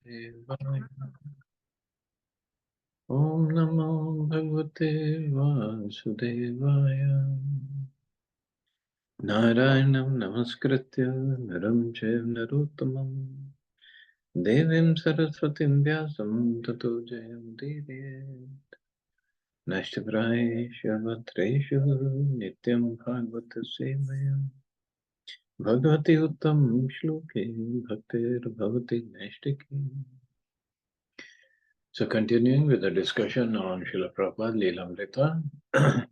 Devaya. Om Namo Bhagavate Vasudevaya. Narayanam Namaskritya Naram Chaiv Narottamam Devim Saraswatim Vyasam Tato Jayam Devayat. Nashtapraeshu Vatreshu Nityam Bhagavata Sevaya. Bhagavati Uttam Shloke Bhaktir Bhavati Nashtaki. So continuing with the discussion on Srila Prabhupada Lilamrita,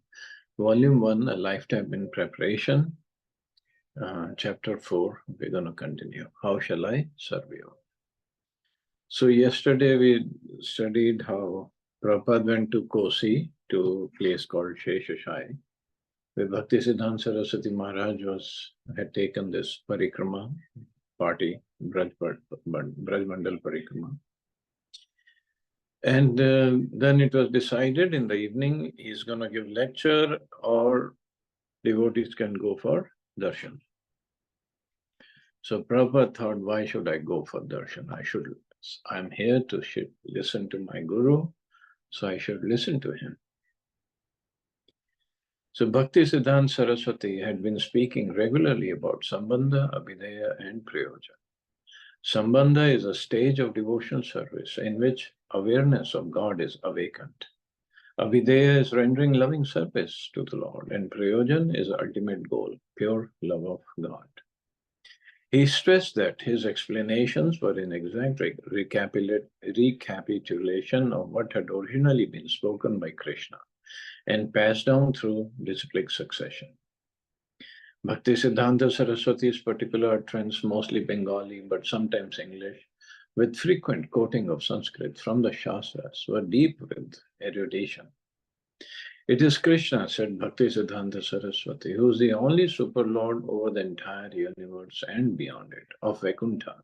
Volume 1, A Lifetime in Preparation, Chapter 4, we're going to continue. How shall I serve you? So yesterday we studied how Prabhupada went to Kosi, to a place called Sheshashai, where Bhaktisiddhanta Saraswati Maharaj had taken this parikrama party, Braj Mandal Parikrama. And then it was decided in the evening, he's going to give lecture or devotees can go for darshan. So Prabhupada thought, why should I go for darshan? I'm here to listen to my guru, so I should listen to him. So Bhaktisiddhanta Saraswati had been speaking regularly about Sambandha, Abhidheya and Prayoja. Sambandha is a stage of devotional service in which awareness of God is awakened. Abhidheya is rendering loving service to the Lord, and Prayojan is the ultimate goal, pure love of God. He stressed that his explanations were in exact recapitulation of what had originally been spoken by Krishna and passed down through disciplic succession. Bhaktisiddhanta Saraswati's particular utterance, mostly Bengali but sometimes English, with frequent quoting of Sanskrit from the Shastras, were deep with erudition. It is Krishna, said Bhaktisiddhanta Saraswati, who is the only super lord over the entire universe and beyond it, of Vaikuntha,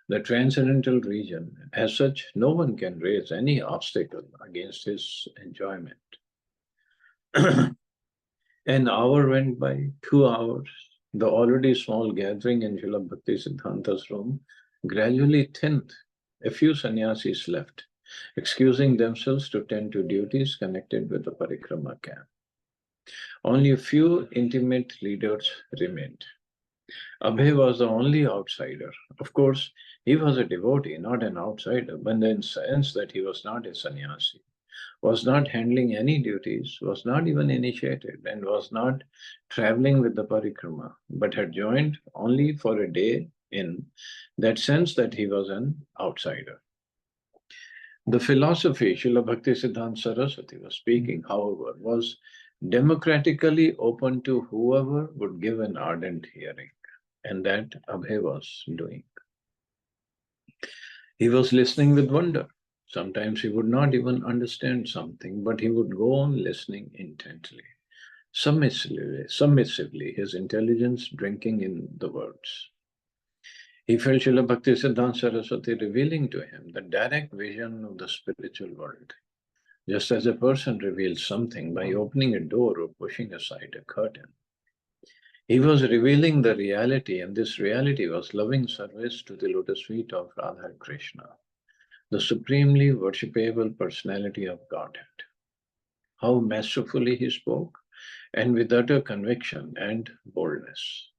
the transcendental region. As such, no one can raise any obstacle against his enjoyment. An hour went by, 2 hours. The already small gathering in Srila Bhaktisiddhanta's room gradually thinned. A few sannyasis left, excusing themselves to tend to duties connected with the parikrama camp. Only a few intimate leaders remained. Abhay was the only outsider. Of course, he was a devotee, not an outsider, but in the sense that he was not a sannyasi, was not handling any duties, was not even initiated, and was not traveling with the parikrama, but had joined only for a day in that sense that he was an outsider. The philosophy Srila Bhaktisiddhanta Saraswati was speaking, however, was democratically open to whoever would give an ardent hearing, and that Abhay was doing. He was listening with wonder. Sometimes he would not even understand something, but he would go on listening intently, submissively, his intelligence drinking in the words. He felt Srila Bhaktisiddhanta Saraswati revealing to him the direct vision of the spiritual world, just as a person reveals something by opening a door or pushing aside a curtain. He was revealing the reality, and this reality was loving service to the lotus feet of Radha Krishna, the supremely worshipable personality of Godhead. How masterfully he spoke, and with utter conviction and boldness.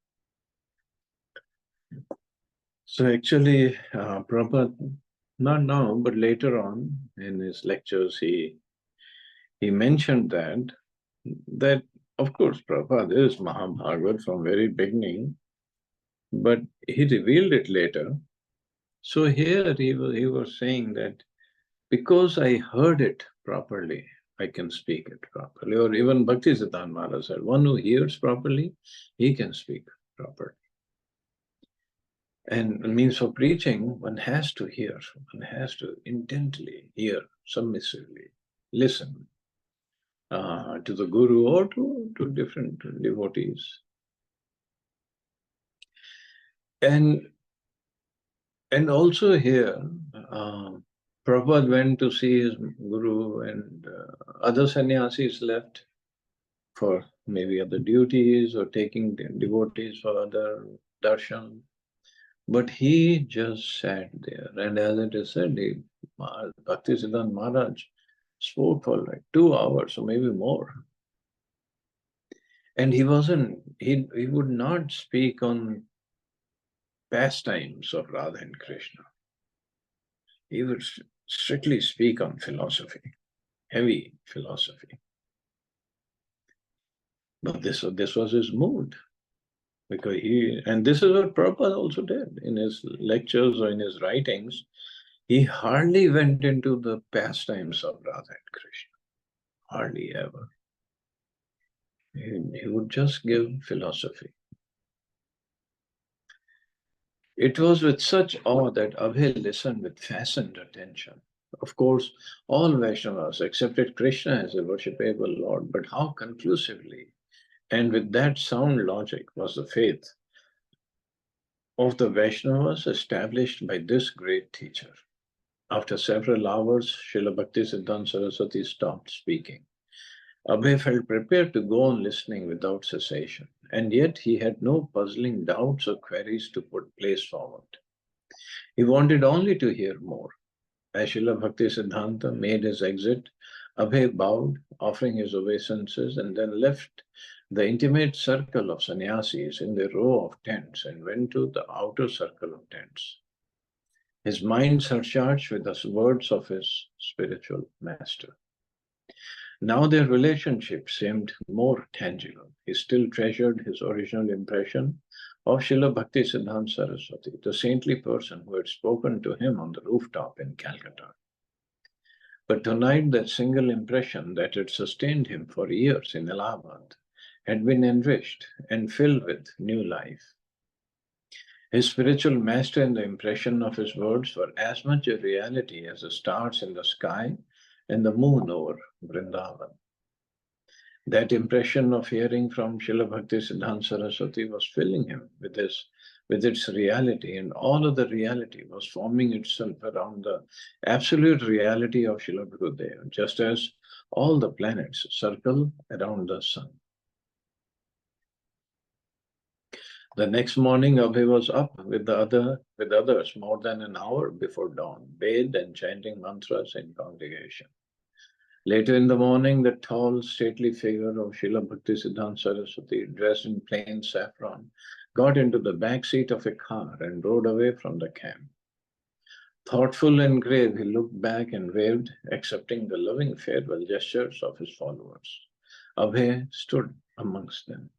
So actually, Prabhupada, not now, but later on in his lectures, he mentioned that of course Prabhupada is Mahabhagavad from very beginning, but he revealed it later. So here he was saying that because I heard it properly, I can speak it properly. Or even Bhaktisiddhanta Maharaj said, one who hears properly, he can speak properly. And means for preaching, one has to hear, one has to intently hear, submissively, listen to the guru or to different devotees. And also here, Prabhupada went to see his guru, and other sannyasis left for maybe other duties or taking devotees for other darshan. But he just sat there, and as it is said, Bhaktisiddhanta Maharaj spoke for like 2 hours or maybe more. And he would not speak on pastimes of Radha and Krishna. He would strictly speak on philosophy, heavy philosophy. But this was his mood. Because and this is what Prabhupada also did in his lectures or in his writings. He hardly went into the pastimes of Radha and Krishna. Hardly ever. He would just give philosophy. It was with such awe that Abhay listened with fastened attention. Of course, all Vaishnavas accepted Krishna as a worshipable Lord, but how conclusively and with that sound logic was the faith of the Vaishnavas established by this great teacher. After several hours, Srila Bhaktisiddhanta Saraswati stopped speaking. Abhay felt prepared to go on listening without cessation, and yet he had no puzzling doubts or queries to place forward. He wanted only to hear more. As Srila Bhaktisiddhanta made his exit, Abhay bowed, offering his obeisances, and then left the intimate circle of sannyasis in the row of tents and went to the outer circle of tents. His mind surcharged with the words of his spiritual master. Now their relationship seemed more tangible. He still treasured his original impression of Srila Bhaktisiddhanta Saraswati, the saintly person who had spoken to him on the rooftop in Calcutta. But tonight that single impression that had sustained him for years in Allahabad had been enriched and filled with new life. His spiritual master and the impression of his words were as much a reality as the stars in the sky and the moon over Vrindavan. That impression of hearing from Srila Bhaktisiddhanta Saraswati was filling him with its reality, and all of the reality was forming itself around the absolute reality of Srila Gurudev, just as all the planets circle around the sun. The next morning, Abhay was up with others more than an hour before dawn, bathed and chanting mantras in congregation. Later in the morning, the tall, stately figure of Srila Bhaktisiddhanta Saraswati, dressed in plain saffron, got into the back seat of a car and rode away from the camp. Thoughtful and grave, he looked back and waved, accepting the loving farewell gestures of his followers. Abhay stood amongst them.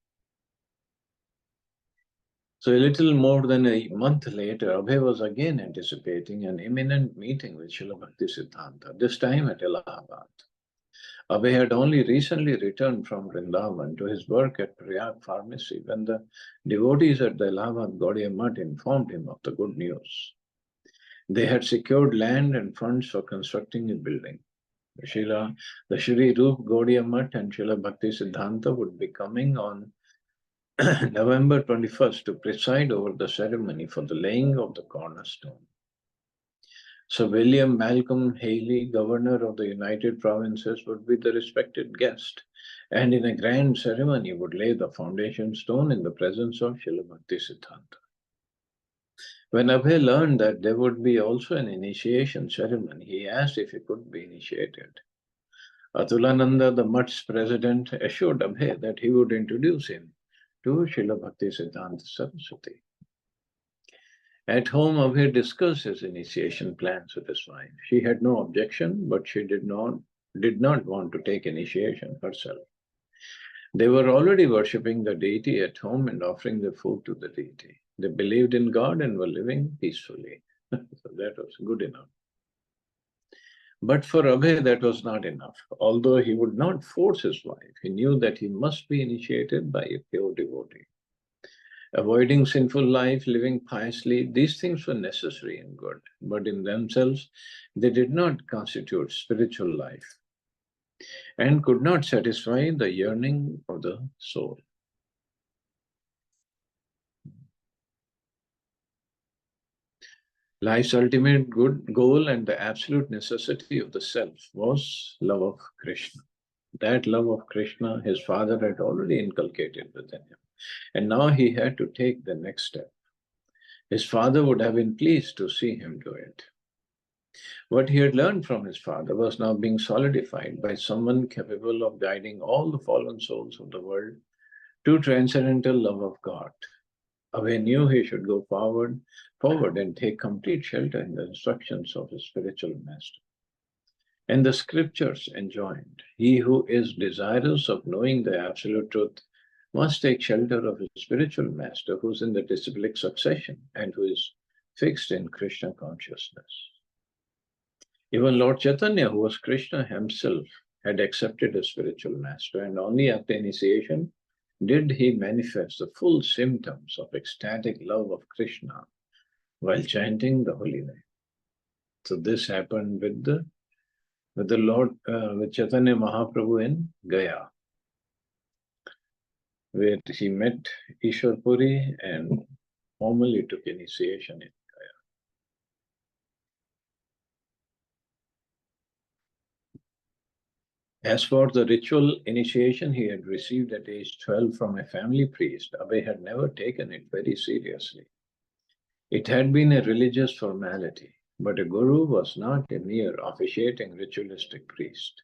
So a little more than a month later, Abhay was again anticipating an imminent meeting with Srila Bhaktisiddhanta, this time at Allahabad. Abhay had only recently returned from Vrindavan to his work at Prayag Pharmacy when the devotees at the Allahabad Gaudiya Mutt informed him of the good news. They had secured land and funds for constructing a building. The Shri Rup Gaudiya Mutt and Srila Bhaktisiddhanta would be coming on November 21st to preside over the ceremony for the laying of the cornerstone. Sir William Malcolm Haley, Governor of the United Provinces, would be the respected guest, and in a grand ceremony would lay the foundation stone in the presence of Srila Bhaktisiddhanta. When Abhay learned that there would be also an initiation ceremony, he asked if he could be initiated. Atulananda, the Mutt's president, assured Abhay that he would introduce him to Srila Bhaktisiddhanta Saraswati. At home, Abhay discussed his initiation plans with his wife. She had no objection, but she did not want to take initiation herself. They were already worshipping the deity at home and offering the food to the deity. They believed in God and were living peacefully. So that was good enough. But for Abhay, that was not enough. Although he would not force his wife, he knew that he must be initiated by a pure devotee. Avoiding sinful life, living piously, these things were necessary and good, but in themselves, they did not constitute spiritual life and could not satisfy the yearning of the soul. Life's ultimate good goal and the absolute necessity of the self was love of Krishna. That love of Krishna, his father had already inculcated within him. And now he had to take the next step. His father would have been pleased to see him do it. What he had learned from his father was now being solidified by someone capable of guiding all the fallen souls of the world to transcendental love of God. Abhay knew he should go forward and take complete shelter in the instructions of his spiritual master. And the scriptures enjoined, he who is desirous of knowing the absolute truth must take shelter of his spiritual master who is in the disciplic succession and who is fixed in Krishna consciousness. Even Lord Chaitanya, who was Krishna himself, had accepted a spiritual master, and only after initiation did he manifest the full symptoms of ecstatic love of Krishna while chanting the holy name. So this happened with the Lord, with Chaitanya Mahaprabhu in Gaya, where he met Ishwar Puri and formally took initiation in Gaya. As for the ritual initiation he had received at age 12 from a family priest, Abhay had never taken it very seriously. It had been a religious formality, but a guru was not a mere officiating ritualistic priest.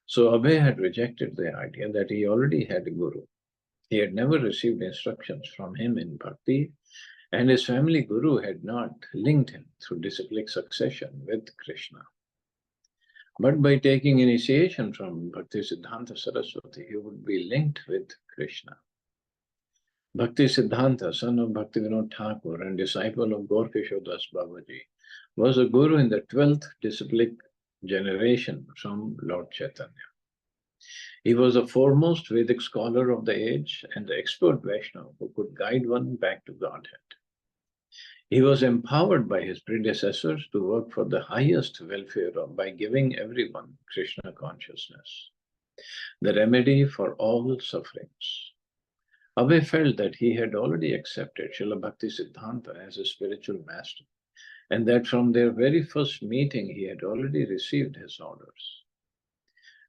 So Abhay had rejected the idea that he already had a guru. He had never received instructions from him in bhakti, and his family guru had not linked him through disciplic succession with Krishna. But by taking initiation from Bhaktisiddhanta Saraswati, he would be linked with Krishna. Bhaktisiddhanta, son of Bhaktivinoda Thakur and disciple of Gaurkishore Das Babaji, was a guru in the 12th disciplic generation from Lord Chaitanya. He was the foremost Vedic scholar of the age and the expert Vaishnava who could guide one back to Godhead. He was empowered by his predecessors to work for the highest welfare by giving everyone Krishna consciousness, the remedy for all sufferings. Abhay felt that he had already accepted Srila Bhaktisiddhanta as a spiritual master, and that from their very first meeting he had already received his orders.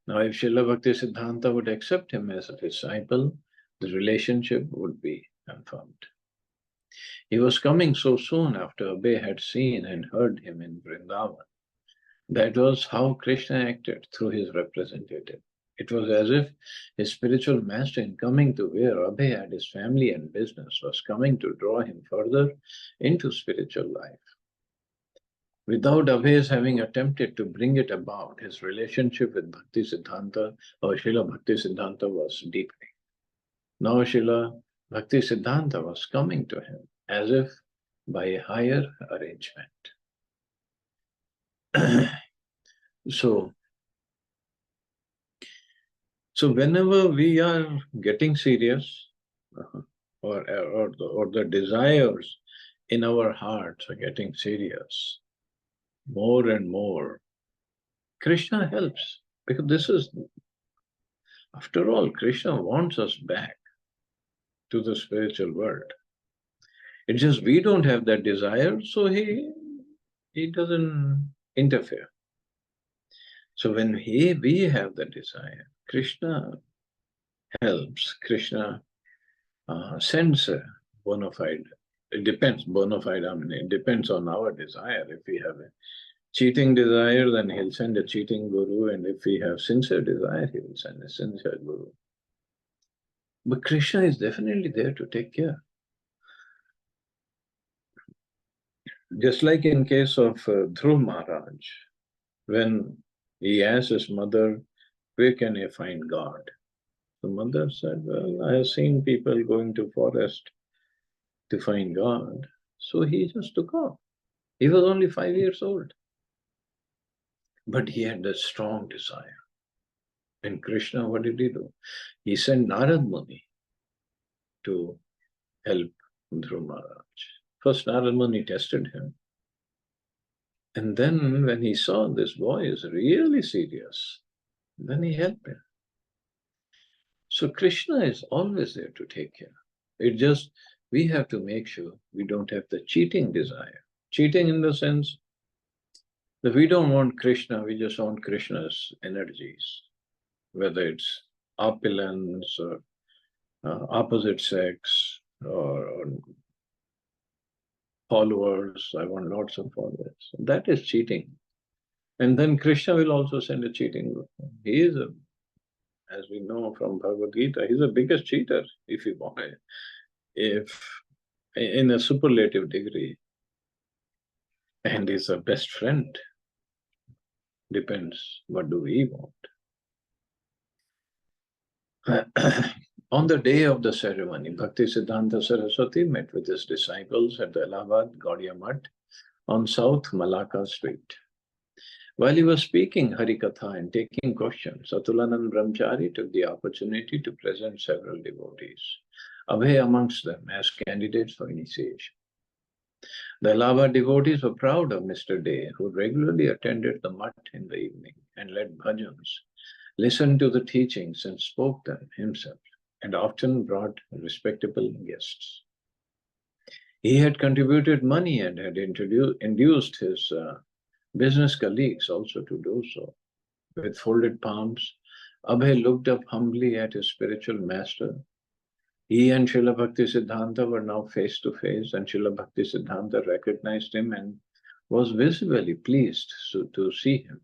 Now, if Srila Bhaktisiddhanta would accept him as a disciple, the relationship would be confirmed. He was coming so soon after Abhay had seen and heard him in Vrindavan. That was how Krishna acted through his representative. It was as if his spiritual master, in coming to where Abhay had his family and business, was coming to draw him further into spiritual life. Without Abhay's having attempted to bring it about, his relationship with Bhaktisiddhanta or Srila Bhaktisiddhanta was deepening. Now Srila Bhaktisiddhanta was coming to him as if by a higher arrangement. So whenever we are getting serious, or the desires in our hearts are getting serious, more and more, Krishna helps. Because this is, after all, Krishna wants us back to the spiritual world. It's just we don't have that desire, so he doesn't interfere. So when we have the desire, Krishna helps. Krishna sends a bona fide. It depends, bona fide, I mean, it depends on our desire. If we have a cheating desire, then he'll send a cheating guru, and if we have sincere desire, he will send a sincere guru. But Krishna is definitely there to take care. Just like in case of Dhruv Maharaj, when he asked his mother, where can I find God? The mother said, well, I have seen people going to forest to find God. So he just took off. He was only 5 years old. But he had a strong desire. And Krishna, what did he do? He sent Narad Muni to help Dhruv Maharaj. First, Narad Muni tested him. And then when he saw this boy is really serious, then he helped him. So Krishna is always there to take care. It just, we have to make sure we don't have the cheating desire. Cheating in the sense that we don't want Krishna, we just want Krishna's energies, whether it's opulence or opposite sex or followers, I want lots of followers. That is cheating. And then Krishna will also send a cheating group. He is, as we know from Bhagavad Gita, he's the biggest cheater, if you want, if in a superlative degree. And he's a best friend. Depends, what do we want? On the day of the ceremony, Bhaktisiddhanta Saraswati met with his disciples at the Allahabad Gaudiya Math on South Malacca Street. While he was speaking Harikatha and taking questions, Atulanand Brahmachari took the opportunity to present several devotees, Abhay amongst them, as candidates for initiation. The Allahabad devotees were proud of Mr. Day, who regularly attended the Math in the evening and led bhajans, listened to the teachings and spoke them himself, and often brought respectable guests. He had contributed money and had induced his business colleagues also to do so. With folded palms, Abhay looked up humbly at his spiritual master. He and Srila Bhaktisiddhanta were now face to face, and Srila Bhaktisiddhanta recognized him and was visibly pleased to see him.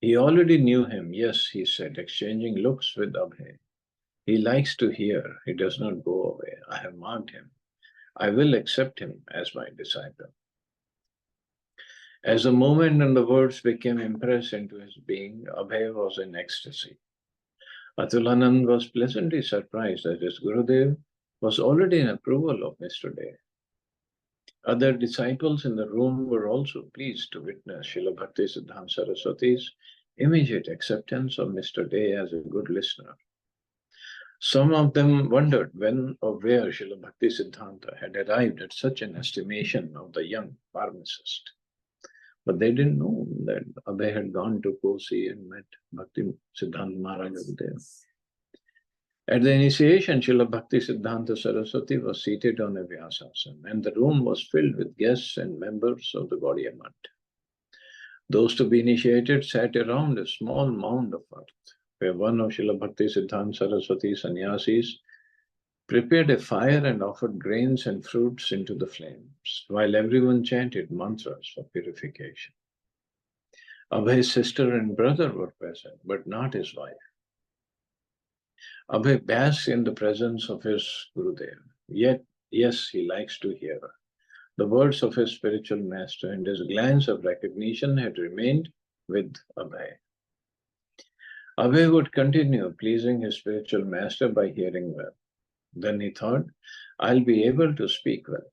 He already knew him, yes, he said, exchanging looks with Abhay. He likes to hear, he does not go away. I have marked him. I will accept him as my disciple. As the moment and the words became impressed into his being, Abhay was in ecstasy. Atulanand was pleasantly surprised that his Gurudev was already in approval of Mr. Day. Other disciples in the room were also pleased to witness Srila Bhaktisiddhanta Saraswati's immediate acceptance of Mr. Day as a good listener. Some of them wondered when or where Srila Bhaktisiddhanta had arrived at such an estimation of the young pharmacist. But they didn't know that Abhay had gone to Kosi and met Bhaktisiddhanta Maharaj over there. At the initiation, Srila Bhaktisiddhanta Saraswati was seated on a Vyasasana, and the room was filled with guests and members of the Gaudiya Math. Those to be initiated sat around a small mound of earth, where one of Srila Bhaktisiddhanta Saraswati sannyasis prepared a fire and offered grains and fruits into the flames, while everyone chanted mantras for purification. Abhay's sister and brother were present, but not his wife. Abhay basks in the presence of his Gurudev. Yet, yes, he likes to hear the words of his spiritual master, and his glance of recognition had remained with Abhay. Abhay would continue pleasing his spiritual master by hearing well. Then he thought, I'll be able to speak well.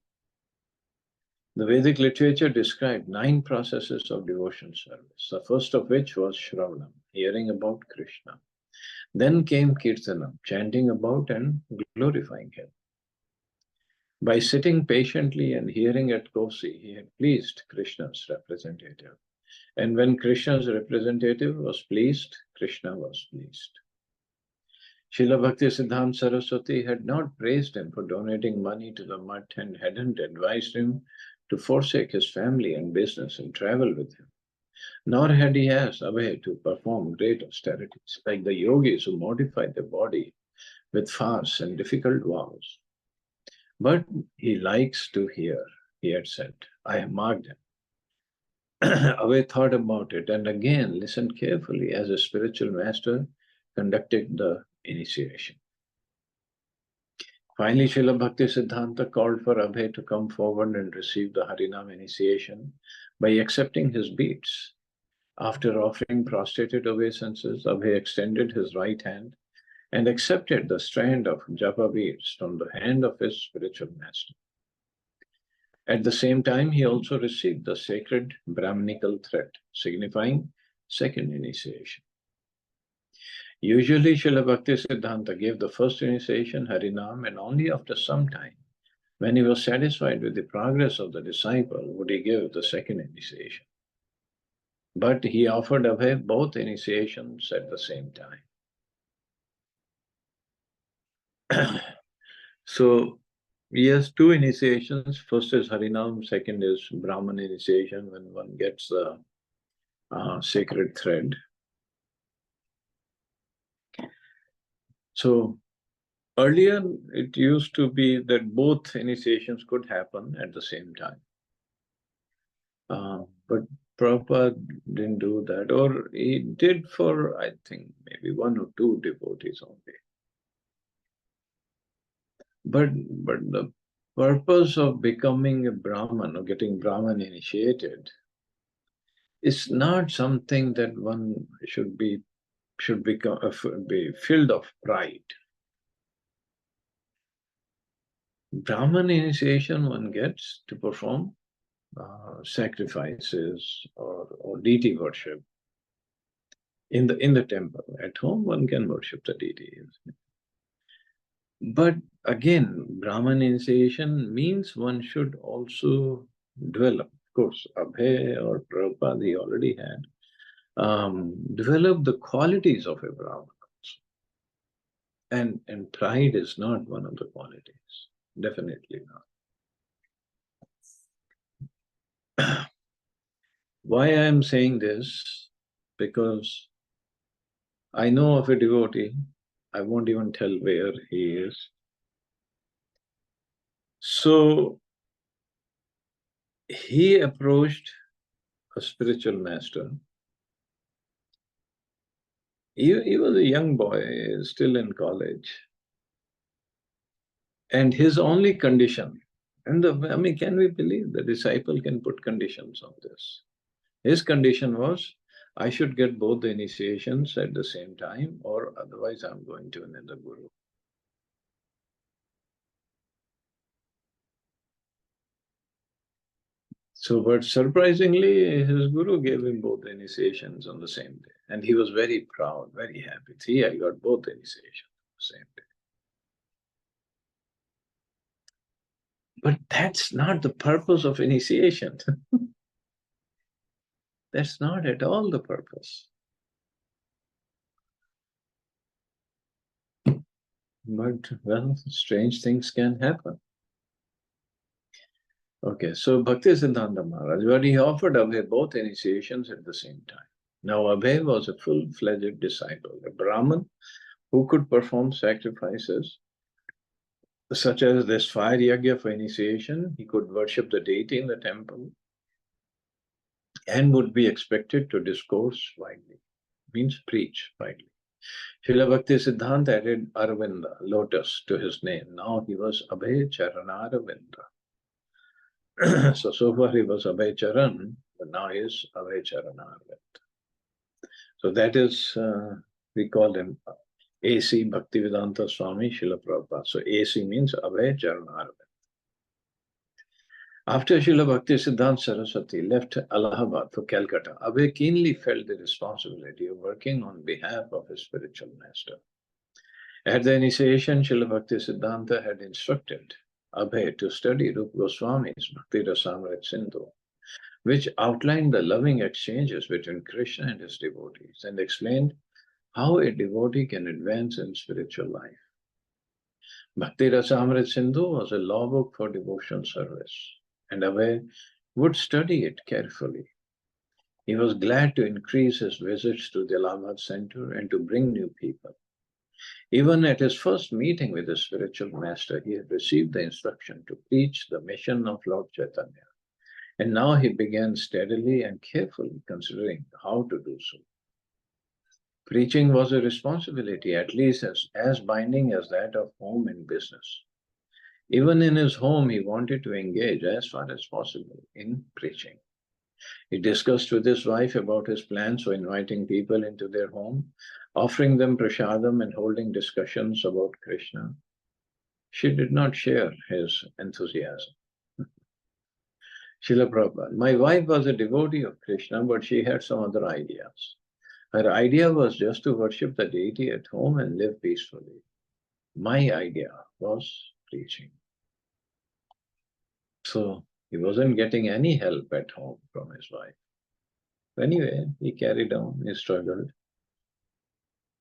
The Vedic literature described 9 processes of devotion service, the first of which was Shravanam, hearing about Krishna. Then came Kirtanam, chanting about and glorifying him. By sitting patiently and hearing at Kosi, he had pleased Krishna's representative. And when Krishna's representative was pleased, Krishna was pleased. Srila Bhaktisiddhanta Saraswati had not praised him for donating money to the Math and hadn't advised him to forsake his family and business and travel with him. Nor had he asked Abhay to perform great austerities, like the yogis who modify their body with fasts and difficult vows. But he likes to hear, he had said. I have marked him. Abhay thought about it and again listened carefully as a spiritual master conducted the initiation. Finally, Srila Bhaktisiddhanta called for Abhay to come forward and receive the Harinam initiation by accepting his beads. After offering prostrated obeisances, Abhay extended his right hand and accepted the strand of japa beads from the hand of his spiritual master. At the same time, he also received the sacred Brahminical thread, signifying second initiation. Usually, Srila Bhaktisiddhanta gave the first initiation, Harinam, and only after some time, when he was satisfied with the progress of the disciple, would he give the second initiation. But he offered Abhay both initiations at the same time. So, he has 2 initiations. First is Harinam, second is Brahman initiation, when one gets the sacred thread. So, Earlier, it used to be that both initiations could happen at the same time. But Prabhupada didn't do that, or he did for, I think, maybe one or two devotees only. But the purpose of becoming a Brahman or getting Brahman initiated is not something that one should be filled of pride. Brahman initiation one gets to perform sacrifices or deity worship in the temple. At home, one can worship the deities. But again, Brahman initiation means one should also develop. Of course, Abhay or Prabhupada he already had. Develop the qualities of a Brahman. And pride is not one of the qualities. Definitely not. Why I am saying this? Because I know of a devotee, I won't even tell where he is. So he approached a spiritual master. He was a young boy, still in college. And his only condition, can we believe the disciple can put conditions on this? His condition was, I should get both the initiations at the same time, or otherwise I'm going to another guru. So, but surprisingly, his guru gave him both the initiations on the same day. And he was very proud, very happy. See, I got both the initiations on the same day. But that's not the purpose of initiation. That's not at all the purpose. But, well, strange things can happen. Okay, so Bhakti Siddhanta Maharaj, but he offered Abhay both initiations at the same time. Now, Abhay was a full-fledged disciple, a Brahmin who could perform sacrifices such as this fire yagya for initiation. He could worship the deity in the temple and would be expected to discourse widely, means preach widely. Srila Bhakti Siddhanta added Aravinda, lotus, to his name. Now he was Abhay Charanaravinda. So far he was Abhay Charan, but now he is Abhay Charanaravinda. So that is, we call him A.C. Bhaktivedanta Swami Srila Prabhupada. So A.C. means Abhay Charanaravinda. After Srila Bhakti Siddhanta Saraswati left Allahabad for Calcutta, Abhay keenly felt the responsibility of working on behalf of his spiritual master. At the initiation, Srila Bhakti Siddhanta had instructed Abhay to study Rupa Goswami's Bhakti Rasamrita Sindhu, which outlined the loving exchanges between Krishna and his devotees and explained how a devotee can advance in spiritual life. Bhakti Rasamrita Sindhu was a law book for devotional service, and Abhay would study it carefully. He was glad to increase his visits to the Allahabad center and to bring new people. Even at his first meeting with his spiritual master, he had received the instruction to preach the mission of Lord Chaitanya. And now he began steadily and carefully considering how to do so. Preaching was a responsibility, at least as binding as that of home and business. Even in his home, he wanted to engage as far as possible in preaching. He discussed with his wife about his plans for inviting people into their home, offering them prasadam and holding discussions about Krishna. She did not share his enthusiasm. Srila Prabhupada, my wife was a devotee of Krishna, but she had some other ideas. Her idea was just to worship the deity at home and live peacefully. My idea was preaching. So he wasn't getting any help at home from his wife. Anyway, he carried on, he struggled.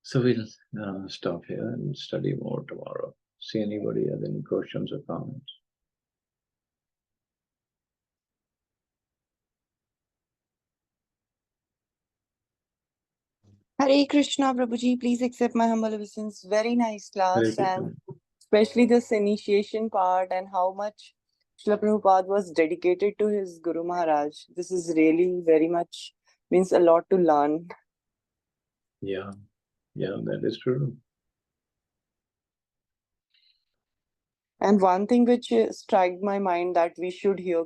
So we'll stop here and study more tomorrow. See anybody has any questions or comments? Hare Krishna, Prabhuji. Please accept my humble obeisance. Very nice class. Hare Krishna. Especially this initiation part and how much Srila Prabhupada was dedicated to his Guru Maharaj. This is really very much means a lot to learn. Yeah, that is true. And one thing which struck my mind that we should hear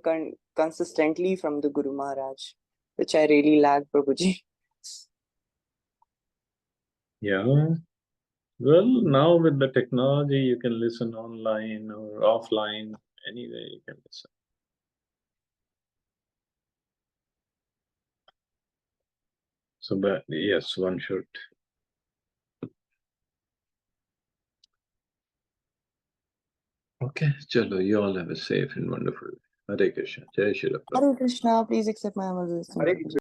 consistently from the Guru Maharaj, which I really lack, Prabhuji. Yeah. Well, now with the technology, you can listen online or offline. Anyway, you can listen. So, but yes, one should. Okay, chalo, you all have a safe and wonderful day. Hare Krishna. Jai Shri Prabhupada. Hare Krishna, please accept my humble Hare Krishna.